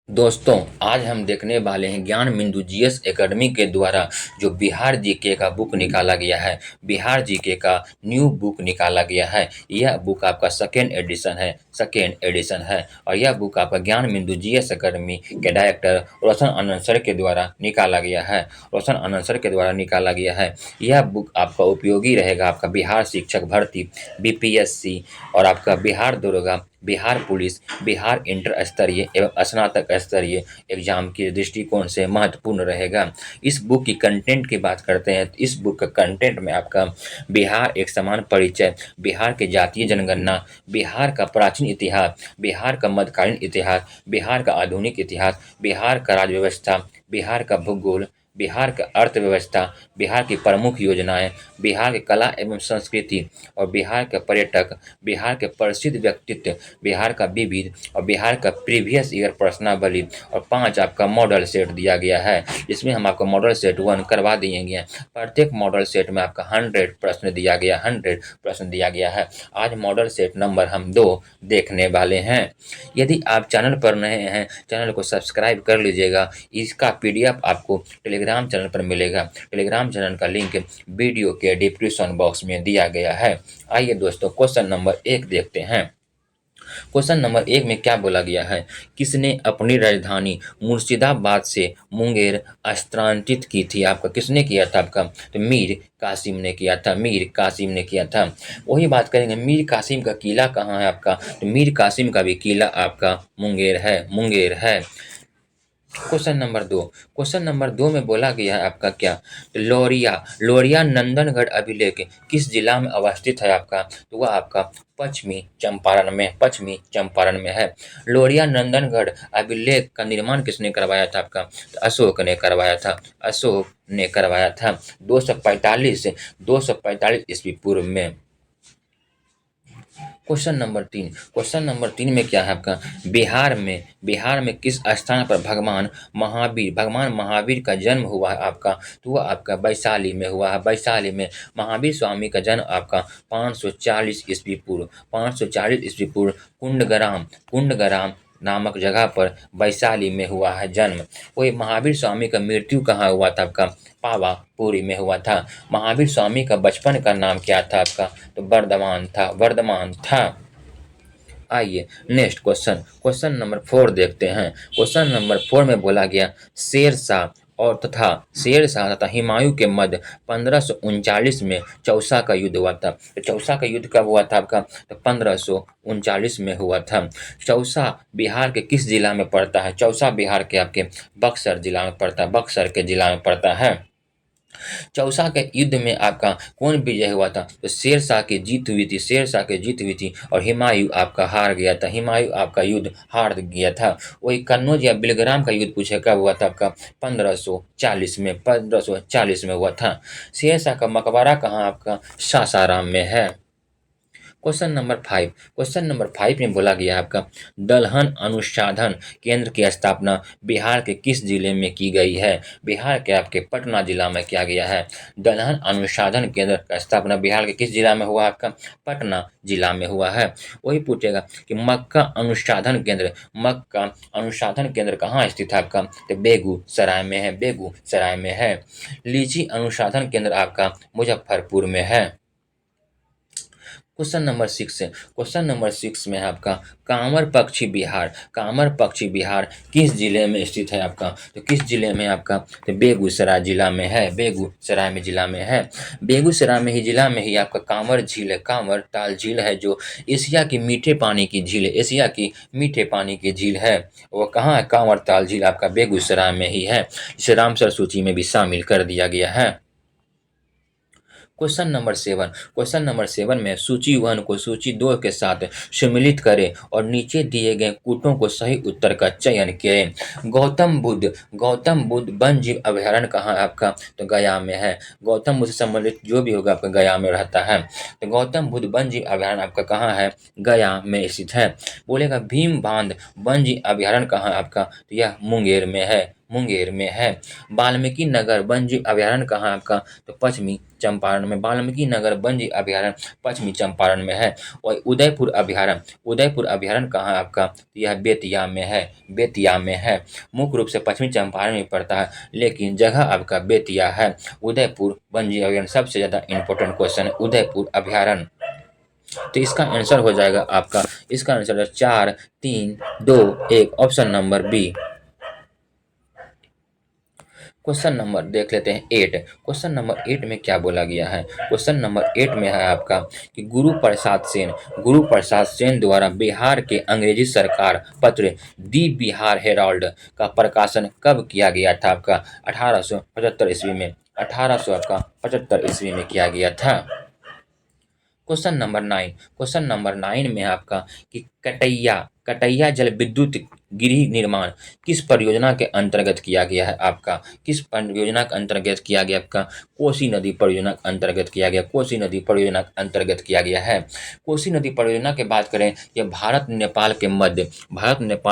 दोस्तों, आज हम देखने वाले हैं ज्ञान बिंदु जीएस एकेडमी के द्वारा जो बिहार जीके का बुक निकाला गया है। बिहार जीके का न्यू बुक निकाला गया है। यह बुक आपका सेकेंड एडिशन है और यह बुक आपका ज्ञान बिंदु जीएस एकेडमी के डायरेक्टर रोशन आनंद सर के द्वारा निकाला गया है। रोशन आनंद सर के द्वारा निकाला गया है। यह बुक आपका उपयोगी रहेगा, आपका बिहार शिक्षक भर्ती, बीपीएससी और आपका बिहार दरोगा, बिहार पुलिस, बिहार इंटर स्तरीय एवं स्नातक स्तरीय एग्जाम के दृष्टिकोण से महत्वपूर्ण रहेगा। इस बुक की कंटेंट की बात करते हैं तो इस बुक का कंटेंट में आपका बिहार एक समान परिचय, बिहार के जातीय जनगणना, बिहार का प्राचीन इतिहास, बिहार का मध्यकालीन इतिहास, बिहार का आधुनिक इतिहास, बिहार का राज्य व्यवस्था, बिहार का भूगोल, बिहार का अर्थव्यवस्था, बिहार की प्रमुख योजनाएं, बिहार की कला एवं संस्कृति और बिहार के पर्यटक, बिहार के प्रसिद्ध व्यक्तित्व, बिहार का विविध और बिहार का प्रीवियस ईयर प्रश्नावली और 5 आपका मॉडल सेट दिया गया है। इसमें हम आपको मॉडल सेट 1 करवा दिए गए हैं। प्रत्येक मॉडल सेट में आपका 100 प्रश्न दिया गया, 100 प्रश्न दिया गया है। आज मॉडल सेट नंबर हम 2 देखने वाले हैं। यदि आप चैनल पर नए हैं, चैनल को सब्सक्राइब कर लीजिएगा। इसका पीडीएफ आपको टेलीग्राम चैनल पर मिलेगा। टेलीग्राम चैनल का लिंक वीडियो के डिस्क्रिप्शन बॉक्स में दिया गया है। आइए दोस्तों, क्वेश्चन नंबर 1 देखते हैं। क्वेश्चन नंबर 1 में क्या बोला गया है? किसने अपनी राजधानी मुर्शिदाबाद से मुंगेर स्थानांतरित की थी? आपका किसने किया था? आपका तो मीर कासिम ने किया था। मीर कासिम ने किया था। वही बात करेंगे, मीर कासिम का किला कहाँ है? आपका तो मीर कासिम का भी किला आपका मुंगेर है, मुंगेर है। क्वेश्चन नंबर 2 में बोला गया है आपका क्या? तो लोरिया लोरिया नंदनगढ़ अभिलेख किस जिला में अवस्थित है? आपका तो वह आपका पश्चिमी चंपारण में है। लोरिया नंदनगढ़ अभिलेख का निर्माण किसने करवाया था? आपका तो अशोक ने करवाया था। अशोक ने करवाया था 245 ईस्वी पूर्व में। क्वेश्चन नंबर 3 में क्या है आपका? बिहार में किस स्थान पर भगवान महावीर का जन्म हुआ है? आपका तो वह आपका वैशाली में हुआ है। वैशाली में महावीर स्वामी का जन्म आपका 540 ईस्वी पूर्व कुंडग्राम नामक जगह पर वैशाली में हुआ है जन्म। वही महावीर स्वामी का मृत्यु कहाँ हुआ था? आपका पावापुरी में हुआ था। महावीर स्वामी का बचपन का नाम क्या था? आपका तो वर्धमान था। आइए नेक्स्ट क्वेश्चन नंबर 4 देखते हैं। क्वेश्चन नंबर 4 में बोला गया शेर शाह तथा हुमायूं के मध्य 1539 में चौसा का युद्ध हुआ था। तो चौसा का युद्ध कब हुआ था? आपका तो 1539 में हुआ था। चौसा बिहार के किस जिला में पड़ता है? चौसा बिहार के आपके बक्सर जिला में पड़ता है, बक्सर के जिला में पड़ता है। चौसा के युद्ध में आपका कौन विजय हुआ था? तो शेरशाह की जीत हुई थी, शेरशाह की जीत हुई थी और हुमायूं आपका हार गया था। हुमायूं आपका युद्ध हार गया था। वही कन्नौज या बिलग्राम का युद्ध पूछे कब हुआ था? आपका 1540 में हुआ था। शेरशाह का मकबरा कहाँ? आपका सासाराम में है। क्वेश्चन नंबर 5 में बोला गया है आपका दलहन अनुसंधान केंद्र की स्थापना बिहार के किस जिले में की गई है? बिहार के आपके पटना जिला में किया गया है। दलहन अनुसंधान केंद्र का स्थापना बिहार के किस जिला में हुआ? आपका पटना जिला में हुआ है। वही पूछेगा कि मक्का अनुसंधान केंद्र कहाँ स्थित है? आपका तो बेगूसराय में है, बेगूसराय में है। लीची अनुसंधान केंद्र आपका मुजफ्फरपुर में है। क्वेश्चन नंबर 6 में है आपका कांवर पक्षी विहार किस जिले में स्थित है? आपका तो किस जिले में? आपका तो बेगूसराय जिला में है, बेगूसराय में जिला में है। बेगूसराय में ही जिला में ही आपका कांवर झील है, कांवर ताल झील है जो एशिया की मीठे पानी की झील है, एशिया की मीठे पानी की झील है। वो कहाँ है? कांवर ताल झील आपका बेगूसराय में ही है। इसे रामसर सूची में भी शामिल कर दिया गया है। क्वेश्चन नंबर 7 में सूची 1 को सूची 2 के साथ सम्मिलित करें और नीचे दिए गए कूटों को सही उत्तर का चयन करें। गौतम बुद्ध वन जीव अभयारण्य कहाँ है? आपका तो गया में है। गौतम बुद्ध से संबंधित जो भी होगा आपका गया में रहता है। तो गौतम बुद्ध वन जीव अभयारण्य आपका कहाँ है? गया में स्थित है। बोलेगा भीम बांध वन जीव अभयारण्य कहाँ है? आपका तो यह मुंगेर में है, मुंगेर में है। वाल्मीकि नगर वन्यजीव अभयारण्य कहाँ है आपका? तो पश्चिमी चंपारण में। वाल्मीकि नगर वन्यजीव अभयारण्य पश्चिमी चंपारण में है। और उदयपुर अभयारण्य कहाँ है आपका? तो यह बेतिया में है, बेतिया में है। मुख्य रूप से पश्चिमी चंपारण में पड़ता है, लेकिन जगह आपका बेतिया है। उदयपुर वन्यजीव अभयारण्य सबसे ज़्यादा इंपॉर्टेंट क्वेश्चन है, उदयपुर अभयारण्य। तो इसका आंसर हो जाएगा आपका, इसका आंसर है 4 3 2 1, option number B. Question number देख लेते हैं 8। क्वेश्चन नंबर 8 में क्या बोला गया है? क्वेश्चन नंबर 8 में है आपका कि गुरु प्रसाद सेन द्वारा बिहार के अंग्रेजी सरकार पत्र दी बिहार हेराल्ड का प्रकाशन कब किया गया था आपका? 1875 ईस्वी में। 1875 ईस्वी में किया गया था। क्वेश्चन नंबर 9 में है आपका कि कटैया जल विद्युत गृह निर्माण किस परियोजना के अंतर्गत किया गया है आपका? किस परियोजना के अंतर्गत किया गया आपका? कोसी नदी परियोजना के अंतर्गत किया गया, कोसी नदी परियोजना के अंतर्गत किया गया है। कोसी नदी परियोजना की बात करें, यह भारत नेपाल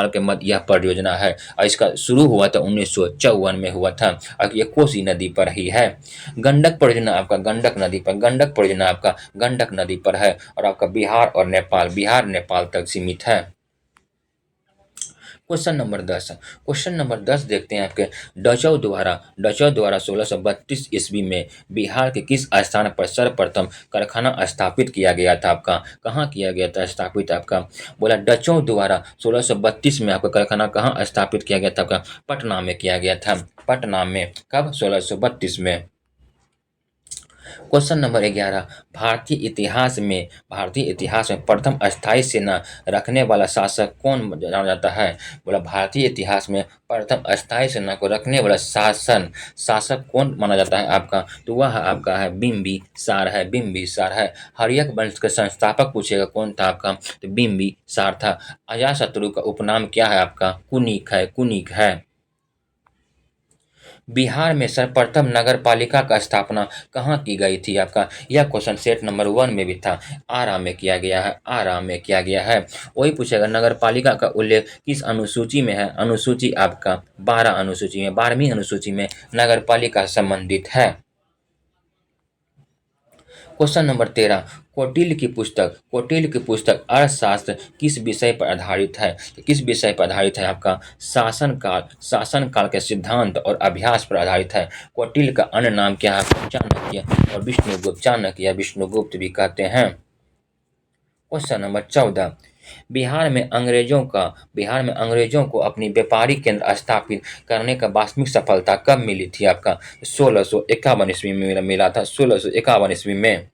के मध्य यह परियोजना है और इसका शुरू हुआ था 1954 में हुआ था और ये कोसी नदी पर ही है। गंडक परियोजना आपका गंडक परियोजना आपका गंडक नदी पर है और आपका बिहार नेपाल तक सीमित है। क्वेश्चन नंबर 10 देखते हैं आपके। डचों द्वारा 1632 ईस्वी में बिहार के किस स्थान पर सर्वप्रथम कारखाना स्थापित किया गया था आपका? कहाँ किया गया था स्थापित आपका? बोला डचों द्वारा 1632 में आपका कारखाना कहाँ स्थापित किया गया था आपका? पटना में किया गया था, पटना में। कब? 1632 में। Question number 11। भारतीय इतिहास में प्रथम अस्थायी सेना रखने वाला शासक कौन जाना जाता है? बोला भारतीय इतिहास में प्रथम अस्थायी सेना को रखने वाला शासक कौन माना जाता है आपका? तो वह आपका है बिम्बिसार है। हर्यक वंश के संस्थापक पूछेगा कौन था आपका? तो बिम्बिसार था। अजातशत्रु का उपनाम क्या है आपका? कुनिक है। बिहार में सर्वप्रथम नगर पालिका का स्थापना कहाँ की गई थी आपका? यह क्वेश्चन सेट नंबर 1 में भी था। आरा में किया गया है। वही पूछेगा नगर पालिका का उल्लेख किस अनुसूची में है? अनुसूची आपका 12वीं अनुसूची में नगर पालिका संबंधित है। Question number 13। कौटिल्य की पुस्तक अर्थशास्त्र किस विषय पर आधारित है? तो किस विषय पर आधारित है आपका? शासन काल के सिद्धांत और अभ्यास पर आधारित है। कौटिल्य का अन्य नाम क्या है? चाणक्य और विष्णुगुप्त। चाणक्य या विष्णुगुप्त भी कहते हैं। Question number 14। बिहार में अंग्रेजों को अपनी व्यापारिक केंद्र स्थापित करने का वास्तविक सफलता कब मिली थी आपका? 1651 ईस्वी में मिला था, 1651 ईस्वी में।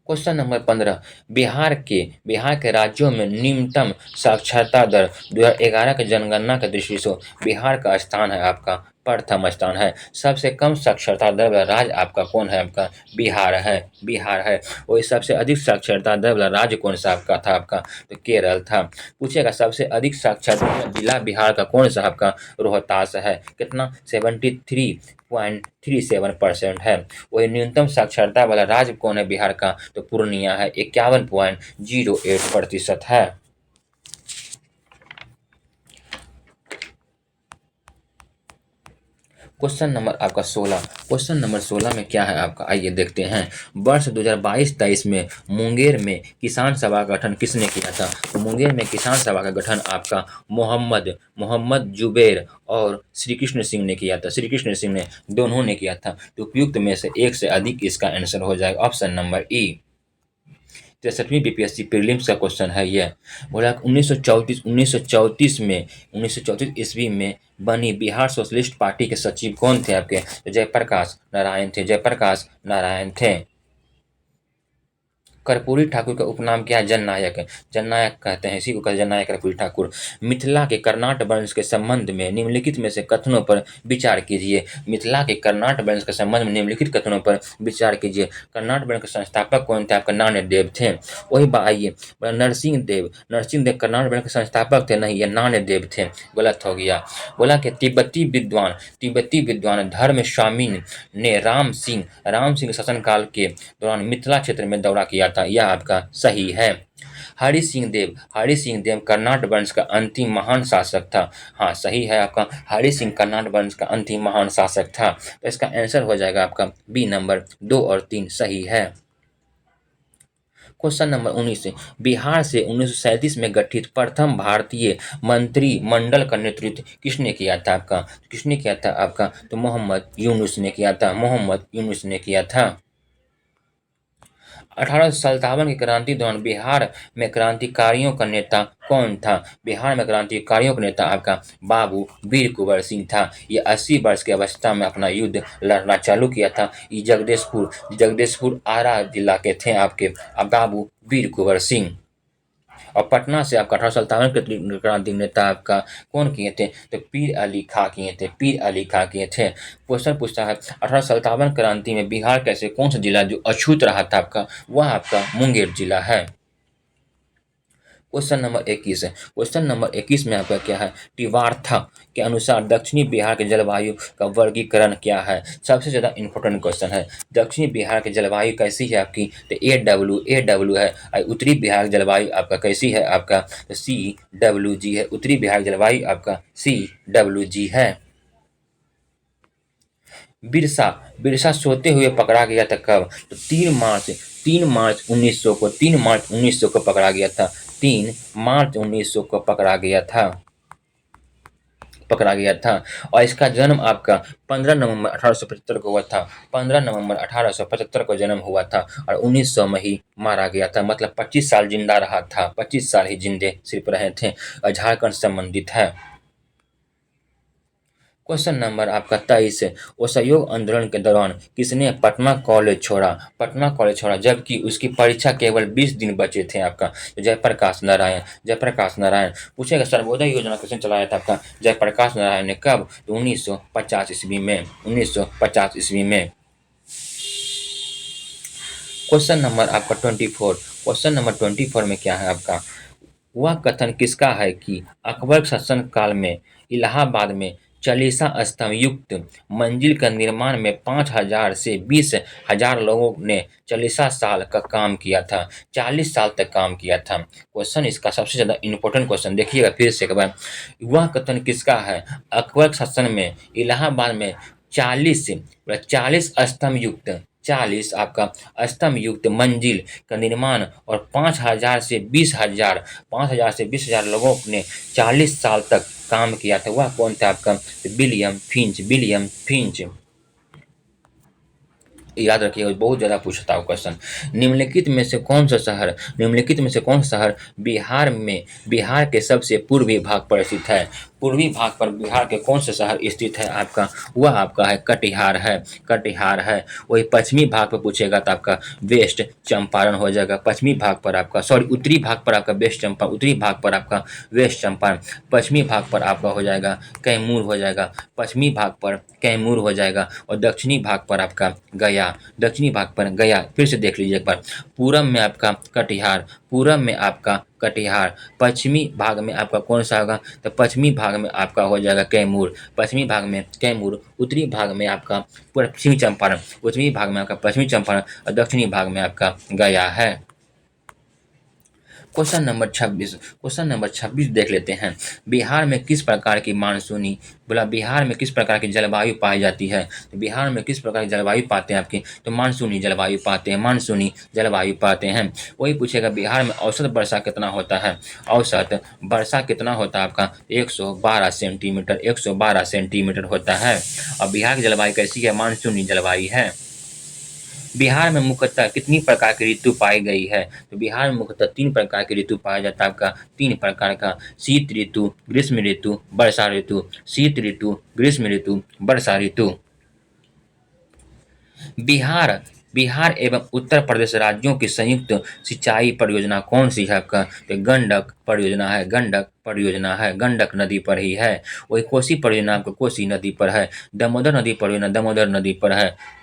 Question number 15। बिहार के राज्यों में निम्नतम साक्षरता दर 2011 की जनगणना की दृष्टि से बिहार का स्थान है आपका प्रथम स्थान है। सबसे कम साक्षरता दर वाला राज्य आपका कौन है आपका? बिहार है। वही सबसे अधिक साक्षरता दर वाला राज्य कौन सा आपका था आपका? तो केरल था। पूछेगा सबसे अधिक साक्षरता जिला बिहार का कौन सा आपका? रोहतास है। कितना? 73.37% है। वही न्यूनतम साक्षरता वाला राज्य कौन है बिहार का? तो पूर्णिया है, 51.08% है। क्वेश्चन नंबर 16 में क्या है आपका? आइए देखते हैं। वर्ष 2022-23 में मुंगेर में किसान सभा का गठन किसने किया था? तो मुंगेर में किसान सभा का गठन आपका मोहम्मद जुबैर और श्री कृष्ण सिंह ने किया था। श्री कृष्ण सिंह ने, दोनों ने किया था। तो उपयुक्त में से एक से अधिक इसका आंसर हो जाएगा, ऑप्शन नंबर ई। 63वीं बीपीएससी प्रीलिम्स का क्वेश्चन है यह। बोला 1934 ईस्वी में बनी बिहार सोशलिस्ट पार्टी के सचिव कौन थे आपके? तो जयप्रकाश नारायण थे। कर्पूरी ठाकुर का उपनाम क्या है? जननायक कहते हैं, इसी को कहते हैं जननायक कर्पूरी ठाकुर। मिथिला के कर्नाट वंश के संबंध में निम्नलिखित में से कथनों पर विचार कीजिए। मिथिला के कर्नाट वंश के संबंध में निम्नलिखित कथनों पर विचार कीजिए। कर्नाट वंश के संस्थापक कौन थे आपका? नान्यदेव थे। वही आइए, नरसिंह देव कर्नाट वंश के संस्थापक थे? नहीं, ये नान्यदेव थे, गलत हो गया। बोला कि तिब्बती विद्वान धर्म स्वामी ने राम सिंह शासनकाल के दौरान मिथिला क्षेत्र में दौरा किया था, यह आपका सही है। हरि सिंह देव कर्नाट वंश का अंतिम महान शासक था। हाँ, सही है आपका, हरि सिंह कर्नाट वंश का अंतिम महान शासक था। तो इसका आंसर हो जाएगा आपका बी नंबर 2 और 3 सही है। क्वेश्चन नंबर 19 से बिहार से 1937 में गठित प्रथम भारतीय मंत्रिमंडल का नेतृत्व किसने किया था आपका? किसने किया था आपका? तो मोहम्मद यूनुस ने किया था। मोहम्मद यूनुस ने किया था। 1857 की क्रांति दौरान बिहार में क्रांतिकारियों का नेता कौन था? बिहार में क्रांतिकारियों का नेता आपका बाबू वीर कुंवर सिंह था। ये 80 वर्ष की अवस्था में अपना युद्ध लड़ना चालू किया था। ये जगदीशपुर आरा जिला के थे आपके बाबू वीर कुंवर सिंह। और पटना से आपका 1857 के क्रांति नेता आपका कौन किए थे? तो पीर अली खां किए थे। पीर अली खां किए थे। क्वेश्चन पूछता है 1857 क्रांति में बिहार कैसे कौन सा जिला जो अछूत रहा था आपका, वह आपका मुंगेर जिला है। क्वेश्चन नंबर 21 है। क्वेश्चन नंबर 21 में आपका क्या है? टिवार्था के अनुसार दक्षिणी बिहार के जलवायु का वर्गीकरण क्या है? सबसे ज़्यादा इंपॉर्टेंट क्वेश्चन है। दक्षिणी बिहार की जलवायु कैसी है आपकी? तो ए डब्ल्यू है। और उत्तरी बिहार की जलवायु आपका कैसी है आपका? तो CWG है। उत्तरी बिहार की जलवायु आपका CWG है। बिरसा बिरसा सोते हुए पकड़ा गया था कब? तो 3 मार्च 1900 को 3 मार्च 1900 को पकड़ा गया था। 3 मार्च 1900 को पकड़ा गया था। और इसका जन्म आपका 15 नवंबर 1875 को हुआ था। 15 नवंबर 1875 को जन्म हुआ था और 1900 में ही मारा गया था। मतलब 25 साल जिंदा रहा था। 25 साल ही जिंदे सिर्फ रहे थे। और झारखंड से संबंधित है। क्वेश्चन नंबर आपका 23 है। असहयोग आंदोलन के दौरान किसने पटना कॉलेज छोड़ा? पटना कॉलेज छोड़ा जबकि उसकी परीक्षा केवल 20 दिन बचे थे आपका। तो जयप्रकाश नारायण पूछेगा सर्वोदय योजना किसने चलाया था आपका? जयप्रकाश नारायण ने। कब? तो 1950 ईस्वी में। 1950 ईस्वी में। क्वेश्चन नंबर आपका 24। क्वेश्चन नंबर 24 में क्या है आपका? वह कथन किसका है कि अकबर शासन काल में इलाहाबाद में चालीसा स्तंभ युक्त मंजिल का निर्माण में 5,000 से 20,000 लोगों ने 40 साल का काम किया था। 40 साल तक काम किया था। क्वेश्चन इसका सबसे ज़्यादा इंपॉर्टेंट क्वेश्चन देखिएगा फिर से एक बार। वह कथन किसका है? अकबर शासन में इलाहाबाद में 40 स्तंभ युक्त 40 आपका स्तंभ युक्त मंजिल का निर्माण और 5,000 से 20,000 लोगों ने 40 साल तक काम किया था। वह कौन था आपका? तो विलियम फिंच। याद रखिएगा, बहुत ज़्यादा पूछता है क्वेश्चन। निम्नलिखित में से कौन सा शहर बिहार के सबसे पूर्वी भाग पर स्थित है? पूर्वी भाग पर बिहार के कौन सा शहर स्थित है आपका? वह आपका है कटिहार है। वही पश्चिमी भाग पर पूछेगा तो आपका वेस्ट चंपारण हो जाएगा। पश्चिमी भाग पर आपका उत्तरी भाग पर आपका वेस्ट चंपारण, उत्तरी भाग पर आपका वेस्ट चंपारण, पश्चिमी भाग पर आपका हो जाएगा कैमूर हो जाएगा। पश्चिमी भाग पर कैमूर हो जाएगा और दक्षिणी भाग पर आपका गया। फिर से देख लीजिए एक बार। पूरब में आपका कटिहार, पश्चिमी भाग में आपका कौन सा होगा? तो पश्चिमी भाग में आपका हो जाएगा कैमूर। पश्चिमी भाग में कैमूर, उत्तरी भाग में आपका पश्चिमी चंपारण, उत्तरी भाग में आपका पश्चिमी चंपारण और दक्षिणी भाग में आपका गया है। क्वेश्चन नंबर 26 देख लेते हैं। बिहार में किस प्रकार की जलवायु पाई जाती है? तो बिहार में किस प्रकार की जलवायु पाते हैं आपकी? तो मानसूनी जलवायु पाते हैं। वही पूछेगा बिहार में औसत वर्षा कितना होता है? औसत वर्षा कितना होता है आपका? 112 सेंटीमीटर होता है। और बिहार की जलवायु कैसी है? मानसूनी जलवायु है। बिहार में मुख्यतः कितनी प्रकार की ऋतु पाई गई है? तो बिहार में मुख्यतः 3 प्रकार की ऋतु पाया जाता है आपका। 3 प्रकार का शीत ऋतु, ग्रीष्म ऋतु, वर्षा ऋतु। शीत ऋतु, ग्रीष्म ऋतु, वर्षा ऋतु। बिहार बिहार एवं उत्तर प्रदेश राज्यों की संयुक्त सिंचाई परियोजना कौन सी है आपका? तो गंडक नदी पर ही है। वही कोसी परियोजना आपको कोसी नदी पर है। दामोदर नदी परियोजना दामोदर नदी पर है।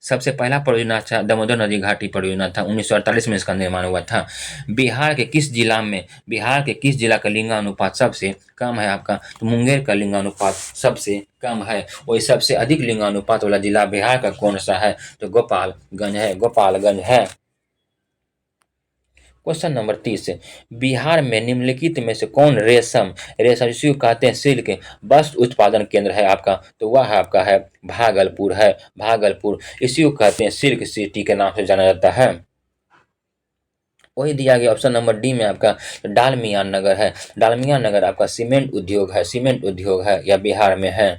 सबसे पहला परियोजना था दामोदर नदी घाटी परियोजना था। 1948 में इसका निर्माण हुआ था। बिहार के किस जिला का लिंगानुपात सबसे कम है आपका? तो मुंगेर का लिंगानुपात सबसे कम है। वही सबसे अधिक लिंगानुपात वाला जिला बिहार का कौन सा है? तो गोपालगंज है। क्वेश्चन नंबर 30 है, बिहार में निम्नलिखित में से कौन रेशम रेशम जिसे कहते हैं सिल्क वस्त्र उत्पादन केंद्र है आपका? तो वह है आपका है भागलपुर है, भागलपुर। इसी को कहते हैं सिल्क सिटी के नाम से जाना जाता है। वही दिया गया ऑप्शन नंबर डी में आपका डालमिया नगर है। डालमिया नगर आपका सीमेंट उद्योग है, सीमेंट उद्योग है, यह बिहार में है।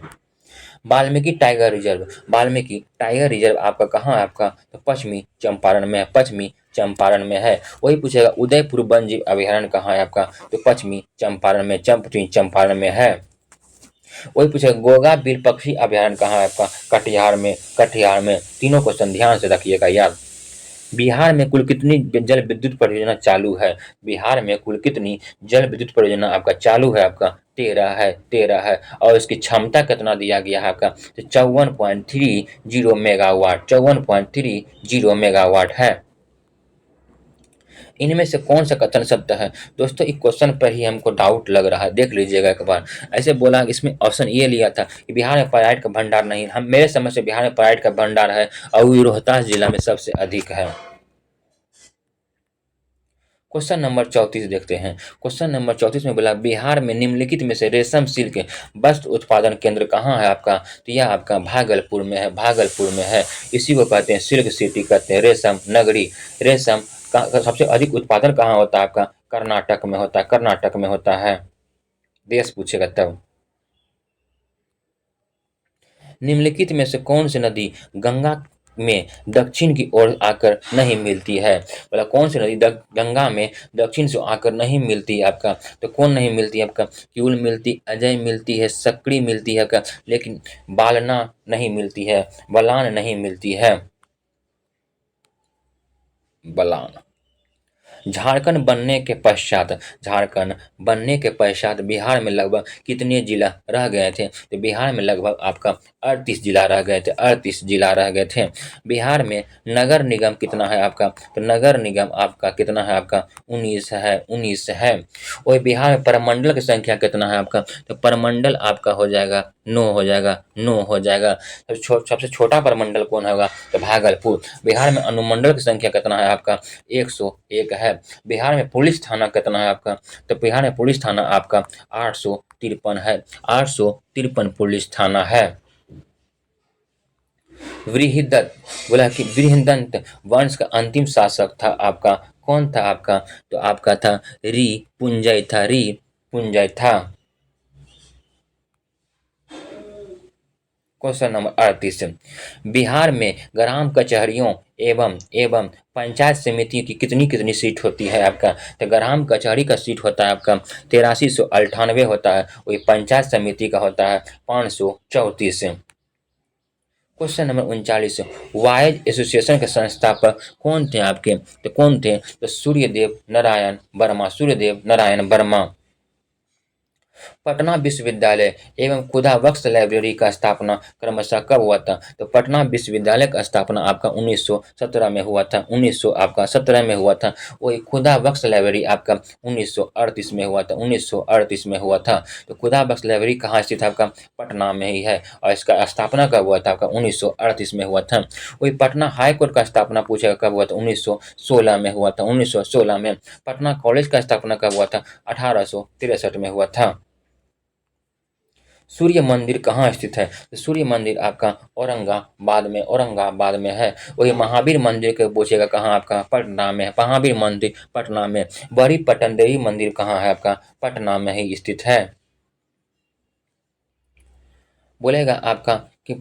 Valmiki tiger reserve, Valmiki tiger reserve आपका कहाँ है आपका? तो पश्चिमी चंपारण में है, पश्चिमी चंपारण में है। वही पूछेगा उदयपुर वन्य जीव अभयारण्य कहाँ है आपका? तो पश्चिमी चंपारण में, पश्चिमी चंपारण में है। वही पूछेगा गोगा बिल पक्षी अभयारण्य कहाँ है आपका? कटिहार में, कटिहार में। तीनों क्वेश्चन ध्यान से रखिएगा याद। बिहार में कुल कितनी जल विद्युत परियोजना चालू है? बिहार में कुल कितनी जल विद्युत परियोजना आपका चालू है आपका? 13 है, 13 है। और इसकी क्षमता कितना दिया गया है आपका? तो 54.30 मेगावाट, 54.30 मेगावाट है। इनमें से कौन सा कथन सत्य है? दोस्तों इस क्वेश्चन पर ही हमको डाउट लग रहा है, देख लीजिएगा एक बार। ऐसे बोला इसमें ऑप्शन ये लिया था कि बिहार में पराइट का भंडार नहीं, हम मेरे समझ से बिहार में पराइट का भंडार है और वो रोहतास जिला में सबसे अधिक है। क्वेश्चन नंबर 34 देखते हैं। क्वेश्चन नंबर 34 में बोला बिहार में निम्नलिखित में से रेशम सिल्क वस्त्र उत्पादन केंद्र कहाँ है आपका? तो यह आपका भागलपुर में है, भागलपुर में है। इसी को कहते हैं सिल्क सिटी, कहते हैं रेशम नगरी। रेशम का सबसे अधिक उत्पादन कहाँ होता है आपका? कर्नाटक में होता है, कर्नाटक में होता है। देश पूछेगा तब। निम्नलिखित में से कौन सी नदी गंगा में दक्षिण की ओर आकर नहीं मिलती है? बोला कौन सी नदी गंगा में दक्षिण से आकर नहीं मिलती है आपका? तो कौन नहीं मिलती है आपका? किऊल मिलती, अजय मिलती है, सकड़ी मिलती है आपका, लेकिन बालना नहीं मिलती है, बलान नहीं मिलती है, बलान। झारखंड बनने के पश्चात, झारखंड बनने के पश्चात बिहार में लगभग कितने जिला रह गए थे? तो बिहार में लगभग आपका 38 जिला रह गए थे, 38 जिला रह गए थे। बिहार में नगर निगम कितना है आपका? तो नगर निगम आपका कितना है आपका? 19 है, 19 है। वही बिहार में प्रमंडल की संख्या कितना है आपका? तो प्रमंडल आपका हो जाएगा 9 हो जाएगा, 9 हो जाएगा। सबसे छोटा प्रमंडल कौन होगा? तो भागलपुर। बिहार में अनुमंडल की संख्या कितना है आपका? 101 है। बिहार में पुलिस थाना कितना है आपका? तो बिहार में पुलिस थाना आपका 853 है, 853 पुलिस थाना है। बृहदत्त, बोला कि बृहदंत वंश का अंतिम शासक था आपका, कौन था आपका? तो आपका था री पुंजय था, री पुंजय था। क्वेश्चन नंबर 38, बिहार में ग्राम कचहरियों एवं एवं पंचायत समिति की कितनी कितनी सीट होती है आपका? तो ग्राम कचहरी का सीट होता है आपका 8398 होता है। वही पंचायत समिति का होता है 534। क्वेश्चन नंबर 39, वाइज एसोसिएशन के संस्थापक कौन थे आपके? तो कौन थे? तो सूर्यदेव नारायण वर्मा, सूर्यदेव नारायण वर्मा। पटना विश्वविद्यालय एवं खुदा बख्श लाइब्रेरी का स्थापना क्रमशः कब हुआ था? तो पटना विश्वविद्यालय का स्थापना आपका 1917 में हुआ था, 1900 आपका 17 में हुआ था। वही खुदा बख्श लाइब्रेरी आपका 1938 में हुआ था, 1938 में हुआ था। तो खुदा बख्श लाइब्रेरी कहाँ स्थित है आपका? पटना में ही है। और इसका स्थापना कब हुआ था आपका? 1938 में हुआ था। वही पटना हाई कोर्ट का स्थापना पूछेगा कब हुआ था? 1916 में हुआ था, 1916 में। पटना कॉलेज का स्थापना कब हुआ था? 1863 में हुआ था। सूर्य मंदिर कहाँ स्थित है? तो सूर्य मंदिर आपका औरंगाबाद में, औरंगाबाद में है। वही महावीर मंदिर के पूछेगा कहाँ आपका? पटना में है, महावीर मंदिर पटना में। बड़ी पटन देवी मंदिर कहाँ है आपका? पटना में ही स्थित है। बोलेगा आपका कि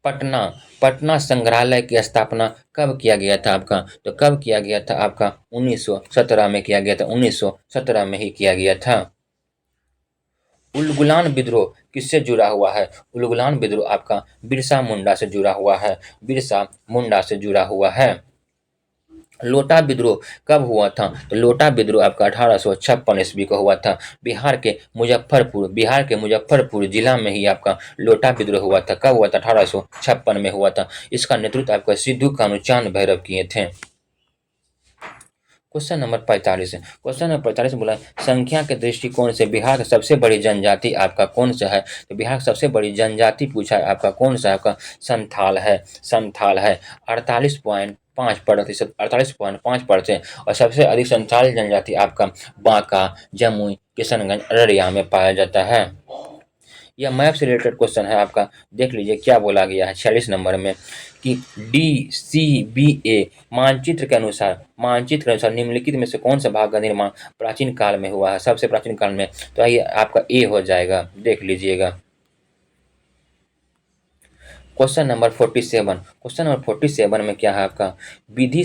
पटना पटना संग्रहालय की स्थापना कब किया गया था आपका? तो कब किया गया था आपका? 1917 में किया गया था, 1917 में ही किया गया था। उलगुलान विद्रोह किससे जुड़ा हुआ है? उलगुलान विद्रोह आपका बिरसा मुंडा से जुड़ा हुआ है, बिरसा मुंडा से जुड़ा हुआ है। लोटा विद्रोह कब हुआ था? तो लोटा विद्रोह आपका 1856 ईस्वी को हुआ था। बिहार के मुजफ्फरपुर जिला में ही आपका लोटा विद्रोह हुआ था। कब हुआ था? 1856 में हुआ था। इसका नेतृत्व आपका सिद्धू कानूचांद भैरव किए थे। क्वेश्चन नंबर 45 है। क्वेश्चन नंबर 45 बोला संख्या के दृष्टिकोण से बिहार का सबसे बड़ी जनजाति आपका कौन सा है? तो बिहार की सबसे बड़ी जनजाति पूछा है आपका कौन सा? आपका संथाल है, संथाल है। 48.5 5%, 48.5%। और सबसे अधिक संथाली जनजाति आपका बांका, जमुई, किशनगंज, अररिया में पाया जाता है। यह मैप से रिलेटेड क्वेश्चन है आपका। देख लीजिए क्या बोला गया है 46 नंबर में कि DCBA मानचित्र के अनुसार निम्नलिखित में से कौन सा भाग का निर्माण प्राचीन काल में हुआ है, सबसे प्राचीन काल में। तो आइए आपका ए हो जाएगा, देख लीजिएगा। क्वेश्चन नंबर 47 में क्या है आपका, विधि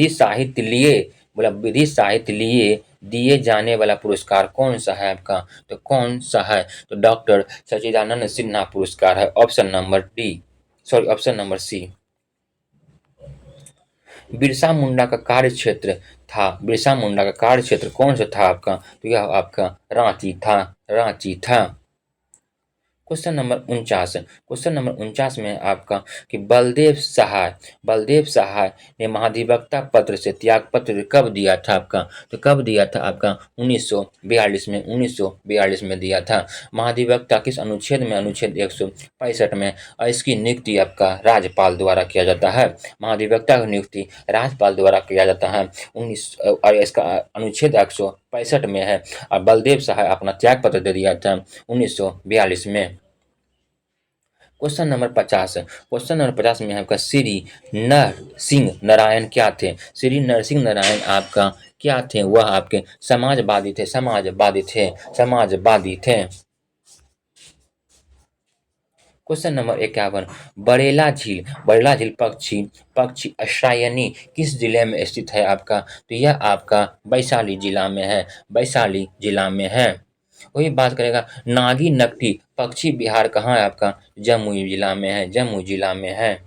साहित्य लिए, बोला विधि साहित्य लिए दिए जाने वाला पुरस्कार कौन सा है आपका। तो कौन सा है, तो डॉक्टर सच्चिदानंद सिन्हा पुरस्कार है। Option number C. Birsa Munda का कार्य क्षेत्र कौन सा था आपका, तो यह आपका रांची था। क्वेश्चन नंबर 49 में आपका कि बलदेव सहाय ने महाधिवक्ता पत्र से त्यागपत्र कब दिया था आपका। तो कब दिया था आपका, 1942 में दिया था। महाधिवक्ता किस अनुच्छेद में, अनुच्छेद 165 में। और इसकी नियुक्ति आपका राज्यपाल द्वारा किया जाता है। महाधिवक्ता की नियुक्ति राज्यपाल द्वारा किया जाता है। और इसका अनुच्छेद 165 में है। और बलदेव सहाय अपना त्यागपत्र दे दिया था 1942 में। क्वेश्चन नंबर 50 में आपका श्री नरसिंह नारायण क्या थे। श्री नरसिंह नारायण आपका क्या थे, वह आपके समाजवादी थे। क्वेश्चन नंबर 51, बरेला झील पक्षी आश्रयनी किस जिले में स्थित है आपका। तो यह आपका वैशाली जिला में है। वही बात करेगा, नागी नकटी पक्षी बिहार कहाँ है आपका, जमुई जिला में है।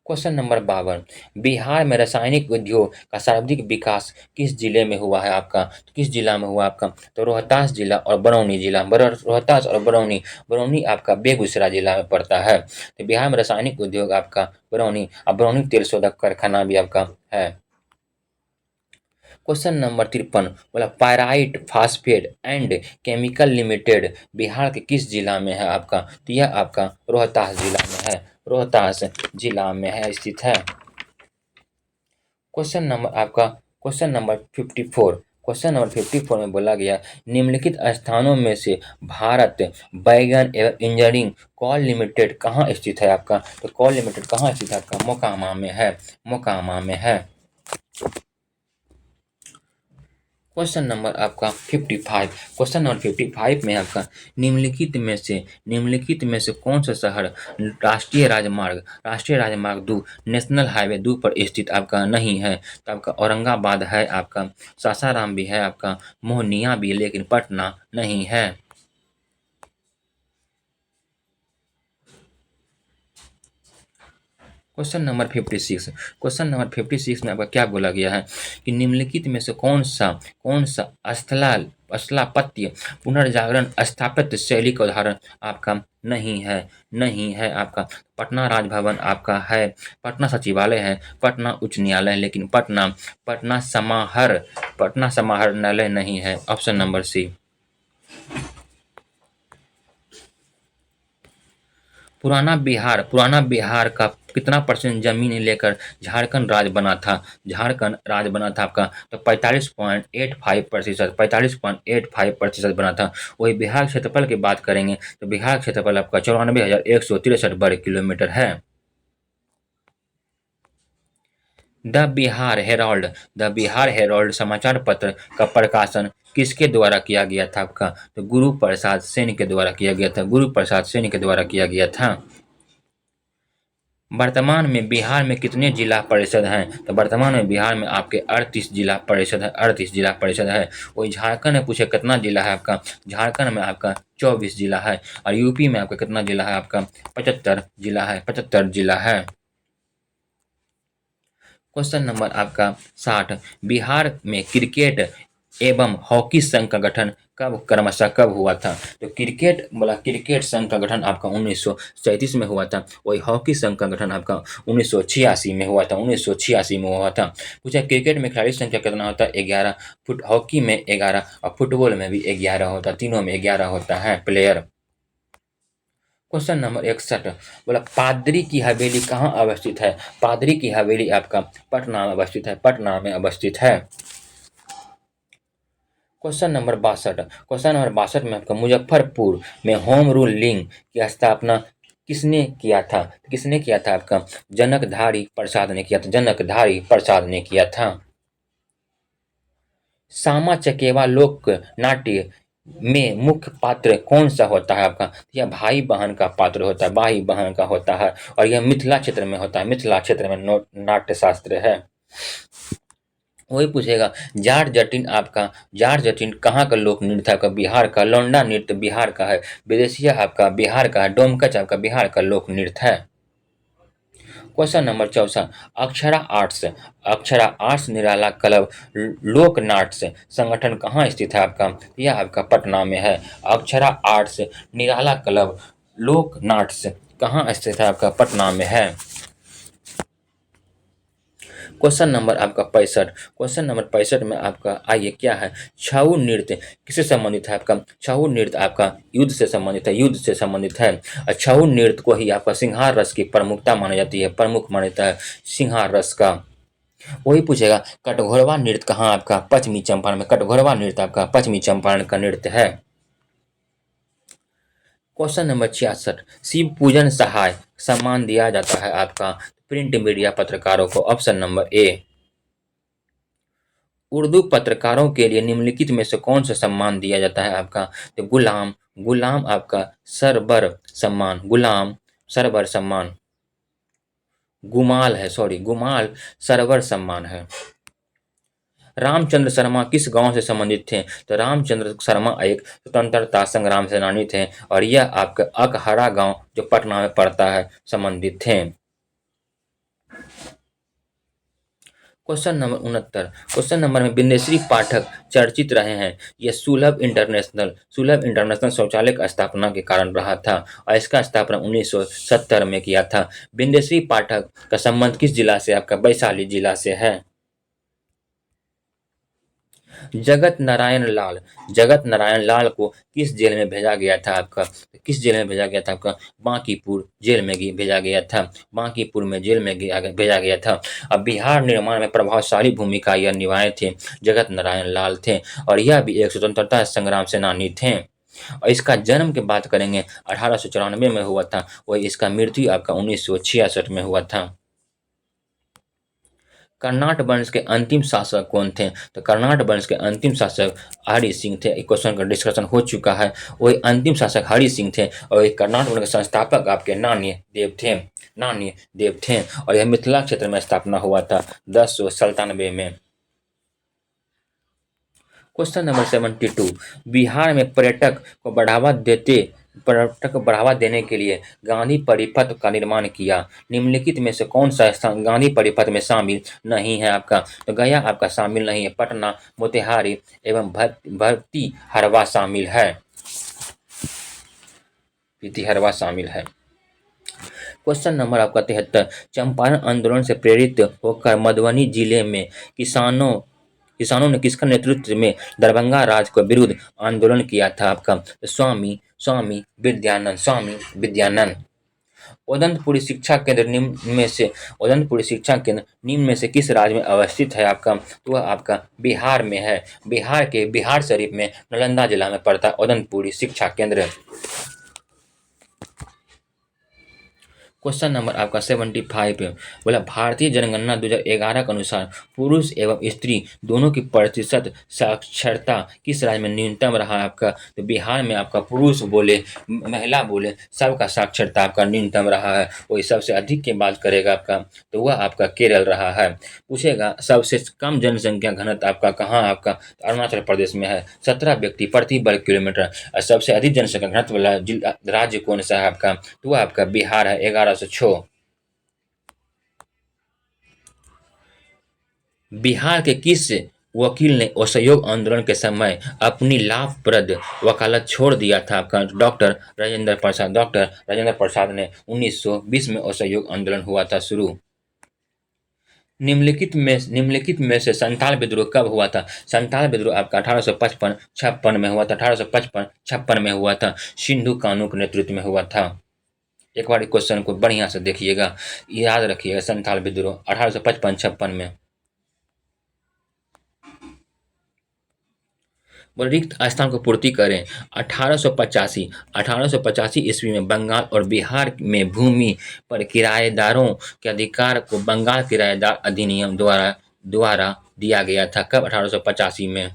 क्वेश्चन नंबर 52, बिहार में रासायनिक उद्योग का सर्वाधिक विकास किस जिले में हुआ है आपका। तो किस जिला में हुआ आपका, तो रोहतास जिला और बरौनी जिला। रोहतास और बरौनी आपका बेगूसराय जिला में पड़ता है। तो बिहार में रासायनिक उद्योग आपका बरौनी तेल शोधक कारखाना भी आपका है। क्वेश्चन नंबर 53, बोला pyrite phosphate and chemical limited Bihar के किस जिला में है आपका। तो यह आपका रोहतास जिला में स्थित है। क्वेश्चन नंबर 54 में बोला गया, निम्नलिखित स्थानों में से भारत बैगन एवं इंजीनियरिंग कॉल लिमिटेड कहाँ स्थित है आपका। तो कॉल लिमिटेड कहाँ स्थित है आपका, मोकामा में है। क्वेश्चन नंबर 55 में आपका निम्नलिखित में से कौन सा शहर राष्ट्रीय राजमार्ग 2 नेशनल हाईवे 2 पर स्थित आपका नहीं है। तो आपका औरंगाबाद है, आपका सासाराम भी है, आपका मोहनिया भी है, लेकिन पटना नहीं है। क्वेश्चन नंबर 56 में आपका क्या बोला गया है कि निम्नलिखित में से कौन सा स्थलापत्य पुनर्जागरण स्थापत्य शैली का उदाहरण आपका नहीं है आपका। पटना राजभवन आपका है, पटना सचिवालय है, पटना उच्च न्यायालय, लेकिन पटना समाहरणालय नहीं है। Option number C. पुराना बिहार का कितना % जमीन लेकर झारखंड राज्य बना था आपका। तो 45.85% बना था। वही बिहार क्षेत्रफल की बात करेंगे तो बिहार क्षेत्रफल आपका 94,163 वर्ग किलोमीटर है। द बिहार हेराल्ड समाचार पत्र का प्रकाशन किसके द्वारा किया गया था आपका। तो गुरु प्रसाद सेन के द्वारा किया गया था। वर्तमान में बिहार में कितने जिला परिषद हैं। तो वर्तमान में बिहार में आपके 38 जिला परिषद है। वही झारखंड में पूछे कितना जिला है आपका, झारखंड में आपका 24 जिला है। और यूपी में आपका कितना जिला है आपका, 75 जिला है। क्वेश्चन नंबर आपका 60, बिहार में क्रिकेट एवं हॉकी संघ का गठन कब हुआ था। तो क्रिकेट संघ का गठन आपका 1937 में हुआ था। वही हॉकी संघ का गठन आपका 1986 में हुआ था। पूछा क्रिकेट में खिलाड़ी संख्या कितना होता है, 11। हॉकी में 11 और फुटबॉल में भी 11 होता है, तीनों में 11 होता है प्लेयर। क्वेश्चन नंबर 61 बोला पादरी की हवेली कहाँ अवस्थित है? पादरी की हवेली आपका पटना में अवस्थित है, पटना में अवस्थित है। क्वेश्चन नंबर 62 में आपका मुजफ्फरपुर में होम रूल लीग की स्थापना किसने किया था? किसने किया था आपका? जनकधारी प्रसाद ने किया था, जनकधारी प्रसाद ने किया था। सामा चकेवा लोक नाट्य में मुख्य पात्र कौन सा होता है आपका? यह भाई बहन का पात्र होता है, भाई बहन का होता है, और यह मिथिला क्षेत्र में होता है, मिथिला क्षेत्र में नाट्य शास्त्र है। वही पूछेगा जाट जटिन आपका, जाट जटिन कहाँ का लोक नृत्य है आपका? बिहार का। लौंडा नृत्य बिहार का है। विदेशिया आपका बिहार का है। डोमकच आपका बिहार का लोक नृत्य है। Question number 64 Akshara arts, Akshara arts Nirala club लोक नाट्य संगठन कहाँ स्थित है आपका? यह आपका पटना में है। अक्षरा आर्ट्स निराला क्लब लोक नाट्य कहाँ स्थित है आपका? पटना में है। क्वेश्चन नंबर आपका 65, क्वेश्चन नंबर 65 में आपका आइए क्या है? छऊ नृत्य किससे संबंधित है आपका? छऊ नृत्य आपका युद्ध से संबंधित है, युद्ध से संबंधित है। छऊ नृत्य को ही आपका सिंहार रस की प्रमुखता मानी जाती है, प्रमुख माना जाता है सिंहार रस का। वही पूछेगा कटघोरवा नृत्य कहाँ आपका? पश्चिमी चंपारण में। कटघोरवा नृत्य आपका पश्चिमी चंपारण का नृत्य है। क्वेश्चन नंबर 66 शिव पूजन सहाय सम्मान दिया जाता है आपका प्रिंट मीडिया पत्रकारों को। ऑप्शन नंबर ए। उर्दू पत्रकारों के लिए निम्नलिखित में से कौन सा सम्मान दिया जाता है आपका? तो गुलाम, गुलाम आपका सरबर सम्मान, गुलाम सरबर सम्मान, गुमाल है, सॉरी गुमाल सरवर सम्मान है। रामचंद्र शर्मा किस गांव से संबंधित थे? तो रामचंद्र शर्मा एक स्वतंत्रता संग्राम सेनानी थे और यह आपका अकहरा गांव जो पटना में पड़ता है संबंधित थे। क्वेश्चन नंबर 69, क्वेश्चन नंबर में बिंदेश्वरी पाठक चर्चित रहे हैं। यह सुलभ इंटरनेशनल शौचालय का स्थापना के कारण रहा था और इसका स्थापना 1970 में किया था। बिंदेश्वरी पाठक का संबंध किस जिला से आपका? वैशाली जिला से है। जगत नारायण लाल को किस जेल में भेजा गया था आपका? किस जेल में भेजा गया था आपका? बांकीपुर जेल में भेजा गया था, बांकीपुर में जेल में भेजा गया था। अब बिहार निर्माण में प्रभावशाली भूमिका यह निभाए थे जगत नारायण लाल थे और यह भी एक स्वतंत्रता संग्राम सेनानी थे। और इसका जन्म की बात करेंगे 1894 में हुआ था, वही इसका मृत्यु आपका 1966 में हुआ था। कर्नाट वंश के अंतिम शासक कौन थे? तो कर्नाट वंश के अंतिम शासक हरि सिंह थे। एक क्वेश्चन का डिस्कशन हो चुका है। वही अंतिम शासक हरि सिंह थे और एक कर्नाट वंश के संस्थापक आपके नान्य देव थे, नान्य देव थे और यह मिथिला क्षेत्र में स्थापना हुआ था 1097 में। क्वेश्चन नंबर 72 बिहार में पर्यटक को बढ़ावा देने के लिए गांधी परिपथ का निर्माण किया। निम्नलिखित में से कौन सा स्थान गांधी परिपथ में शामिल नहीं है आपका? तो गया आपका शामिल नहीं है। पटना, मोतिहारी एवं भर्ती हरवा शामिल है, हरवा शामिल है। क्वेश्चन नंबर आपका 73 चंपारण आंदोलन से प्रेरित होकर मधुबनी जिले में किसानों ने किसका नेतृत्व में दरभंगा राज के विरुद्ध आंदोलन किया था आपका? स्वामी विद्यानंद। उदंतपुरी शिक्षा केंद्र निम्न में से किस राज्य में अवस्थित है आपका? तो वह आपका बिहार में है। बिहार के बिहार शरीफ में नालंदा जिला में पड़ता है उदंतपुरी शिक्षा केंद्र। क्वेश्चन नंबर आपका 75 बोला भारतीय जनगणना 2011 के अनुसार पुरुष एवं स्त्री दोनों की प्रतिशत साक्षरता किस राज्य में न्यूनतम रहा है आपका? तो बिहार में आपका पुरुष बोले महिला बोले सबका साक्षरता आपका न्यूनतम रहा है। वही सबसे अधिक की बात करेगा आपका तो वह आपका केरल रहा है। पूछेगा सबसे कम जनसंख्या घनत्व आपका कहाँ आपका? तो अरुणाचल प्रदेश में है, 17 व्यक्ति प्रति वर्ग किलोमीटर। और सबसे अधिक जनसंख्या घनत्व वाला राज्य कौन सा है आपका? तो वह आपका बिहार है, 1106। बिहार के किस वकील ने असहयोग आंदोलन के समय अपनी लाभप्रद वकालत छोड़ दिया था आपका? डॉक्टर राजेंद्र प्रसाद ने 1920 में असहयोग आंदोलन हुआ था शुरू। निम्नलिखित में से संथाल विद्रोह कब हुआ था? संथाल विद्रोह आपका 1855-56 में हुआ था, 1855-56 में हुआ था। सिंधु कानू के नेतृत्व में हुआ था। एक बार क्वेश्चन को बढ़िया से देखिएगा, याद रखिएगा। संथाल विद्रोह 1855-56 में। वो रिक्त स्थान को पूर्ति करें। 1885 ईस्वी में बंगाल और बिहार में भूमि पर किराएदारों के अधिकार को बंगाल किराएदार अधिनियम द्वारा द्वारा दिया गया था। कब? 1885 में।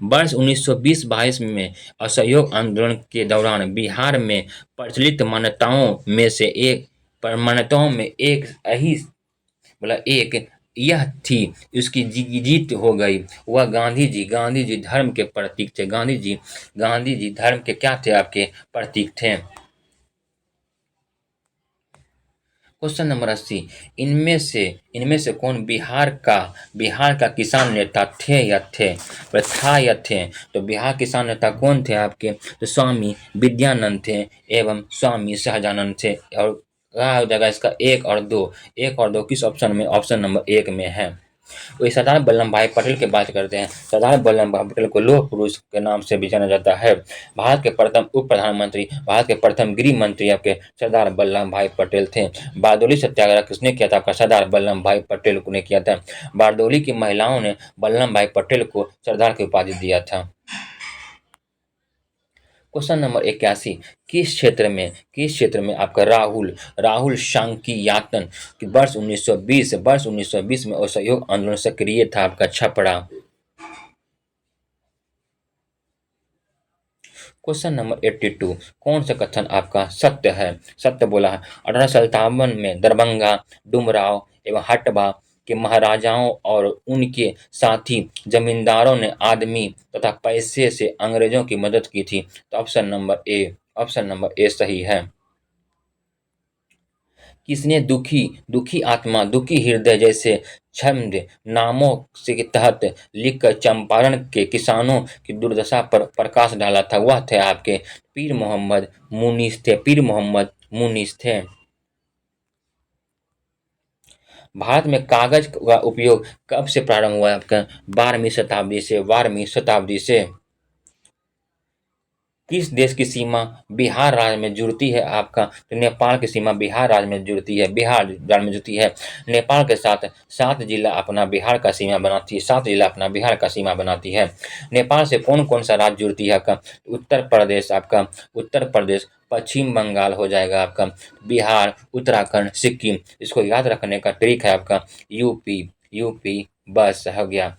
वर्ष 1920-22 में असहयोग आंदोलन के दौरान बिहार में प्रचलित मान्यताओं में एक यही मतलब एक यह थी, उसकी जीत हो गई। वह गांधी जी धर्म के प्रतीक थे। गांधी जी धर्म के क्या थे? आपके प्रतीक थे। क्वेश्चन नंबर 80, इनमें से कौन बिहार का किसान नेता थे या थे? था या थे? तो बिहार किसान नेता कौन थे आपके? तो स्वामी विद्यानंद थे एवं स्वामी सहजानंद थे। और क्या हो जाएगा इसका? एक और दो किस ऑप्शन में? ऑप्शन नंबर 1 में है। वही सरदार वल्लभ भाई पटेल की बात करते हैं। सरदार वल्लभ भाई पटेल को लौह पुरुष के नाम से भी जाना जाता है। भारत के प्रथम उप प्रधानमंत्री, भारत के प्रथम गृह मंत्री आपके सरदार वल्लभ भाई पटेल थे। बारदोली सत्याग्रह किसने किया था? आपका सरदार वल्लभ भाई पटेल ने किया था। बारदोली की महिलाओं ने वल्लभ भाई पटेल को सरदार की उपाधि दिया था। क्वेश्चन नंबर 81, किस क्षेत्र में आपका राहुल शांकियातन कि वर्ष 1920 में असहयोग आंदोलन सक्रिय था? आपका छपरा। क्वेश्चन नंबर 82, कौन सा कथन आपका सत्य है? सत्य बोला है। 1857 में दरभंगा, डुमराव एवं हटवा के महाराजाओं और उनके साथी जमींदारों ने आदमी तथा पैसे से अंग्रेजों की मदद की थी। तो ऑप्शन नंबर ए सही है। किसने दुखी आत्मा, दुखी हृदय जैसे छंद नामों के तहत लिखकर चंपारण के किसानों की दुर्दशा पर प्रकाश डाला था? वह थे आपके पीर मोहम्मद मुनीस थे। भारत में कागज का उपयोग कब से प्रारंभ हुआ है? आपका 12वीं शताब्दी से। किस देश की सीमा बिहार राज्य में जुड़ती है? आपका तो नेपाल की सीमा बिहार राज्य में जुड़ती है। नेपाल के साथ 7 जिला अपना बिहार का सीमा बनाती है। 7 जिला अपना बिहार का सीमा बनाती है। नेपाल से कौन कौन सा राज्य जुड़ती है? आपका उत्तर प्रदेश, पश्चिम बंगाल हो जाएगा आपका, बिहार, उत्तराखंड, सिक्किम। इसको याद रखने का ट्रिक है आपका यूपी बस हो गया।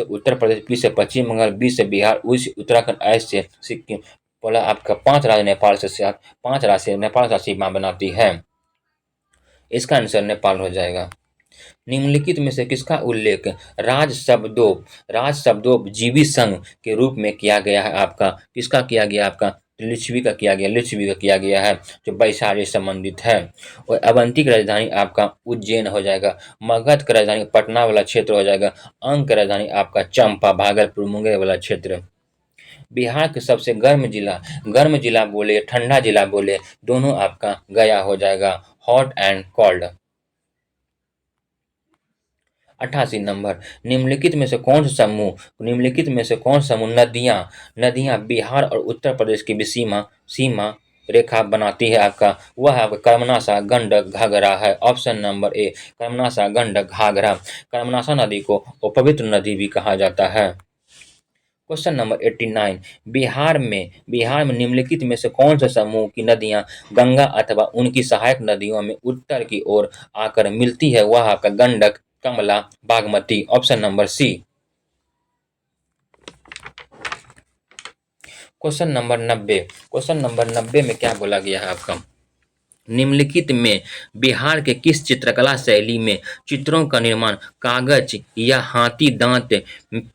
उत्तर प्रदेश, बी से पश्चिम बंगाल, बी से बिहार, उ से उत्तराखंड, एस से सिक्किम। बोला आपका 5 राज्य नेपाल से 5 राज्य नेपाल का सीमा बनाती है। इसका आंसर नेपाल हो जाएगा। निम्नलिखित में से किसका उल्लेख राज शब्दों जीवी संघ के रूप में किया गया है? आपका किसका किया गया? आपका लिच्छवी का किया गया है, जो वैशाली से संबंधित है। और अवंती की राजधानी आपका उज्जैन हो जाएगा। मगध की राजधानी पटना वाला क्षेत्र हो जाएगा। अंग की राजधानी आपका चंपा, भागलपुर, मुंगेर वाला क्षेत्र। बिहार के सबसे गर्म जिला बोले, ठंडा जिला बोले, दोनों आपका गया हो जाएगा। Hot and cold. 88 नंबर, निम्नलिखित में से कौन सा समूह नदियां बिहार और उत्तर प्रदेश की भी सीमा रेखा बनाती है? आपका वह है आपका कर्मनाशा, गंडक, घाघरा है। Option number A, Karmanasa, Gandak, Ghaghara. Karmanasa नदी को अपवित्र नदी भी कहा जाता है। क्वेश्चन नंबर 89, बिहार में निम्नलिखित में से कौन सा समूह की नदियां गंगा अथवा उनकी सहायक नदियों में उत्तर की ओर आकर मिलती है? वह आपका Gandak, Kamala, Bagmati. Option number C. Question number 90 में क्या बोला गया है आपका? निम्नलिखित में बिहार के किस चित्रकला शैली में चित्रों का निर्माण कागज या हाथी दांत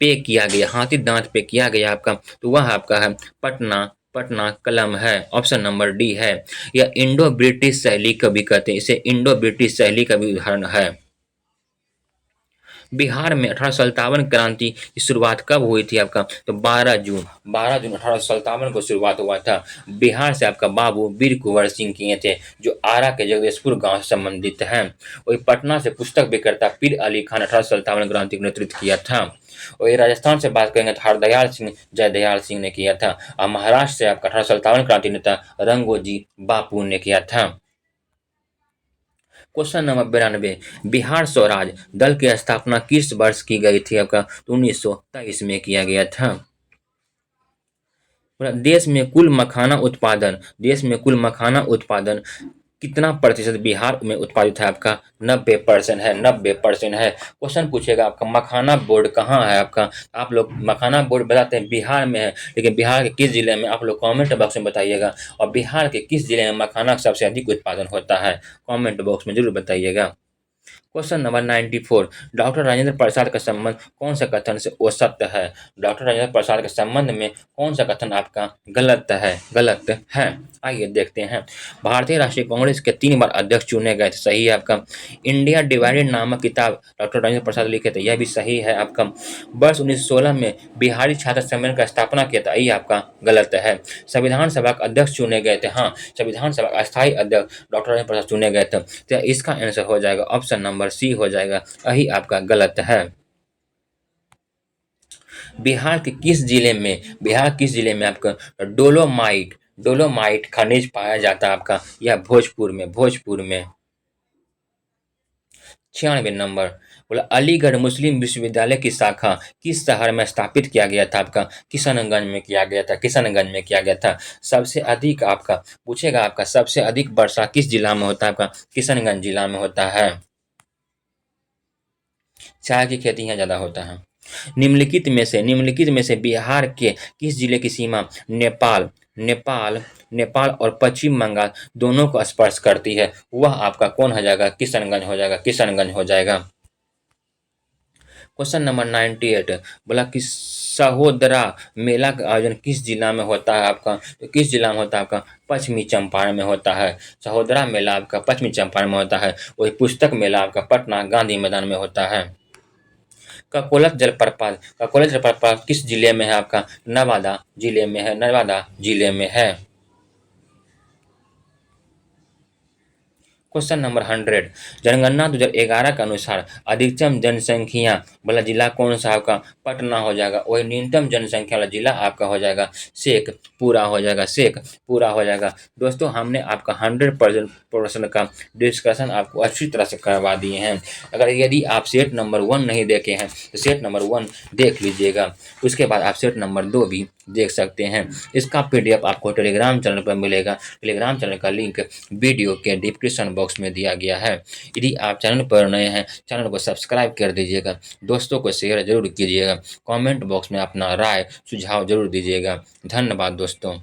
पे किया गया? आपका तो वह आपका है पटना कलम है। ऑप्शन नंबर डी है। यह इंडो ब्रिटिश शैली कभी कहते हैं, इसे इंडो ब्रिटिश शैली का भी उदाहरण है। बिहार में 1857 क्रांति की शुरुआत कब हुई थी आपका? तो 12 जून 1857 को शुरुआत हुआ था। बिहार से आपका बाबू वीर कुंवर सिंह किए थे, जो आरा के जगदीशपुर गांव से संबंधित हैं। वही पटना से पुस्तक विक्रेता पीर अली खान 1857 क्रांति का नेतृत्व किया था। और ये राजस्थान से बात करेंगे तो हरदयाल सिंह जयदयाल सिंह ने किया था। और महाराष्ट्र से आपका 1857 क्रांति नेता रंगोजी बापू ने किया था। क्वेश्चन नंबर 92, बिहार स्वराज दल की स्थापना किस वर्ष की गई थी आपका? तो 1923 में किया गया था। देश में कुल मखाना उत्पादन कितना प्रतिशत बिहार में उत्पादित है आपका? 90% है, 90% है। क्वेश्चन पूछेगा आपका मखाना बोर्ड कहाँ है आपका? आप लोग मखाना बोर्ड बताते हैं बिहार में है, लेकिन बिहार के किस जिले में? आप लोग कमेंट बॉक्स में बताइएगा। और बिहार के किस जिले में मखाना का सबसे अधिक उत्पादन होता है? कमेंट बॉक्स में जरूर बताइएगा। Question number 94, doctor Rajendra Prasad का संबंध कौन सा कथन से असत्य है? डॉक्टर राजेंद्र प्रसाद के संबंध में कौन सा कथन आपका गलत है? गलत है। आइए देखते हैं। भारतीय राष्ट्रीय कांग्रेस के 3 बार अध्यक्ष चुने गए थे, सही है आपका। इंडिया डिवाइडेड नामक किताब डॉक्टर राजेंद्र प्रसाद लिखे थे, यह भी सही है आपका। वर्ष 1916 में बिहारी छात्र सम्मेलन का स्थापना किया था, ये आपका गलत है। संविधान सभा के अध्यक्ष चुने गए थे, हाँ, संविधान सभा अस्थायी अध्यक्ष डॉक्टर राजेंद्र प्रसाद चुने गए थे। तो इसका आंसर हो जाएगा ऑप्शन नंबर सी हो जाएगा, यही आपका गलत है। बिहार किस जिले में आपका डोलोमाइट खनिज पाया जाता है आपका? यह भोजपुर में। 96 नंबर, बोला अलीगढ़ मुस्लिम विश्वविद्यालय की शाखा किस शहर में स्थापित किया गया था आपका? किशनगंज में किया गया था। सबसे अधिक आपका पूछेगा, आपका सबसे अधिक वर्षा किस जिला में होता है आपका? किशनगंज जिला में होता है। चाय की खेती यहाँ ज्यादा होता है। निम्नलिखित में से बिहार के किस जिले की सीमा नेपाल और पश्चिम बंगाल दोनों को स्पर्श करती है? वह आपका कौन हो जाएगा? किशनगंज हो जाएगा। क्वेश्चन नंबर 98, बोला कि सहोदरा मेला का आयोजन किस जिला में होता है आपका? तो किस जिला में होता है आपका? पश्चिमी चंपारण में होता है। सहोदरा मेला आपका पश्चिमी चंपारण में होता है। वही पुस्तक मेला आपका पटना गांधी मैदान में होता है। ककोलत जलप्रपात किस जिले में है आपका? नवादा जिले में है। क्वेश्चन नंबर 100, जनगणना 2011 के अनुसार अधिकतम जनसंख्या वाला जिला कौन सा आपका? पटना हो जाएगा। वही न्यूनतम जनसंख्या वाला जिला आपका हो जाएगा शेखपुरा हो जाएगा। दोस्तों, हमने आपका 100% प्रश्न का डिस्कशन आपको अच्छी तरह से करवा दिए हैं। अगर यदि आप सेट नंबर 1 नहीं देखे हैं तो सेट नंबर 1 देख लीजिएगा, उसके बाद आप सेट नंबर 2 भी देख सकते हैं। इसका पीडीएफ आपको टेलीग्राम चैनल पर मिलेगा। टेलीग्राम चैनल का लिंक वीडियो के डिस्क्रिप्शन बॉक्स में दिया गया है। यदि आप चैनल पर नए हैं, चैनल को सब्सक्राइब कर दीजिएगा, दोस्तों को शेयर जरूर कीजिएगा, कमेंट बॉक्स में अपना राय सुझाव जरूर दीजिएगा। धन्यवाद दोस्तों।